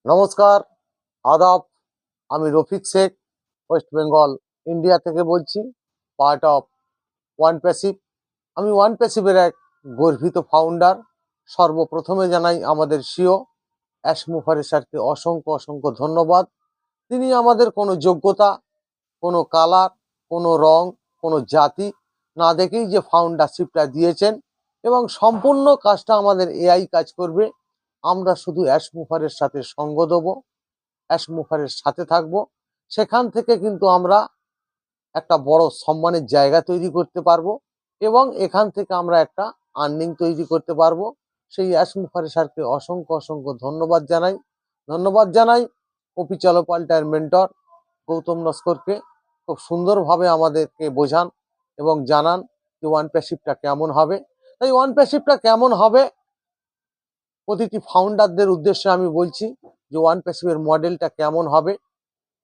নমস্কার, আদাব। আমি রফিক শেখ, ওয়েস্ট বেঙ্গল, ইন্ডিয়া থেকে বলছি, পার্ট অফ ওয়ান প্যাসিভ। আমি ওয়ান প্যাসিভের এক গর্বিত ফাউন্ডার। সর্বপ্রথমে জানাই আমাদের সিও অ্যাশমুফারের স্যারকে অসংখ্য অসংখ্য ধন্যবাদ। তিনি আমাদের কোনো যোগ্যতা, কোনো কালার, কোনো রং, কোনো জাতি না দেখেই যে ফাউন্ডারশিপটা দিয়েছেন এবং সম্পূর্ণ কাজটা আমাদের এআই কাজ করবে। আমরা শুধু অ্যাশমুফারের সাথে সঙ্গ দেবো, অ্যাশমুফারের সাথে থাকবো। সেখান থেকে কিন্তু আমরা একটা বড় সম্মানের জায়গা তৈরি করতে পারবো এবং এখান থেকে আমরা একটা আর্নিং তৈরি করতে পারবো। সেই অ্যাশমুফারের স্যারকে অসংখ্য অসংখ্য ধন্যবাদ জানাই কপি চলপাল্টার মেন্টর গৌতম নস্করকে। খুব সুন্দরভাবে আমাদেরকে বোঝান এবং জানান যে ওয়ান প্যাসিভটা কেমন হবে। তাই ওয়ান প্যাসিভটা কেমন হবে, প্রতিটি ফাউন্ডারদের উদ্দেশ্যে আমি বলছি যে ওয়ান প্যাসিভের মডেলটা কেমন হবে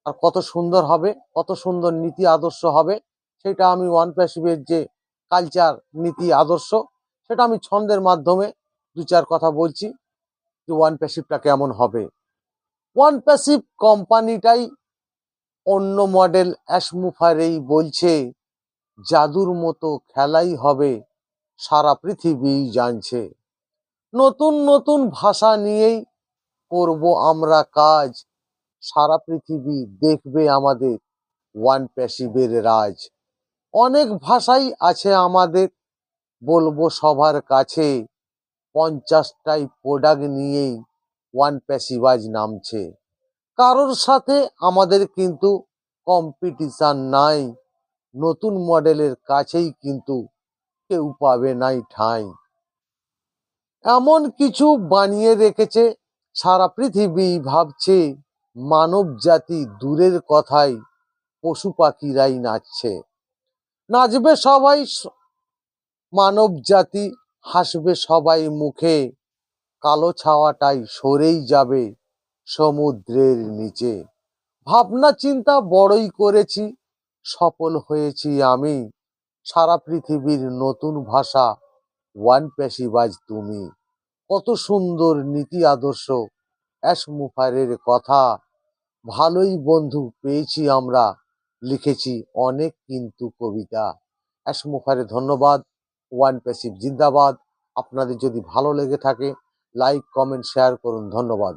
আর কত সুন্দর হবে, কত সুন্দর নীতি আদর্শ হবে। সেটা আমি ওয়ান প্যাসিভের যে কালচার, নীতি আদর্শ, সেটা আমি ছন্দের মাধ্যমে দু চার কথা বলছি যে ওয়ান প্যাসিভটা কেমন হবে। ওয়ান প্যাসিভ কোম্পানিটাই অন্য মডেল অ্যাশমুফারেই বলছে, জাদুর মতো খেলাই হবে, সারা পৃথিবী জানছে। নতুন নতুন ভাষা নিয়েই করব আমরা কাজ, সারা পৃথিবী দেখবে আমাদের ওয়ান প্যাসিভের রাজ। অনেক ভাষাই আছে আমাদের, বলবো সবার কাছে, 50টাই প্রোডাক্ট নিয়েই ওয়ান প্যাসিভ আজ নামছে। কারোর সাথে আমাদের কিন্তু কম্পিটিশন নাই, নতুন মডেলের কাছেই কিন্তু কেউ পাবে নাই ঠাঁই। এমন কিছু বানিয়ে রেখেছে, সারা পৃথিবী ভাবছে, মানব জাতি দূরের কথাই, পশু পাখিরাই নাচছে। নাচবে সবাই মানব জাতি, হাসবে সবাই মুখে, কালো ছাওয়াটাই সরেই যাবে সমুদ্রের নিচে। ভাবনা চিন্তা বড়ই করেছি, সফল হয়েছি আমি, সারা পৃথিবীর নতুন ভাষা ওয়ান প্যাসিভ আজ তুমি। কত সুন্দর নীতি আদর্শ, অ্যাশমুফারের কথা, ভালোই বন্ধু পেয়েছি আমরা, লিখেছি অনেক কিন্তু কবিতা। অ্যাশমুফারে ধন্যবাদ। ওয়ান প্যাসিভ জিন্দাবাদ। আপনাদের যদি ভালো লেগে থাকে, লাইক কমেন্ট শেয়ার করুন। ধন্যবাদ।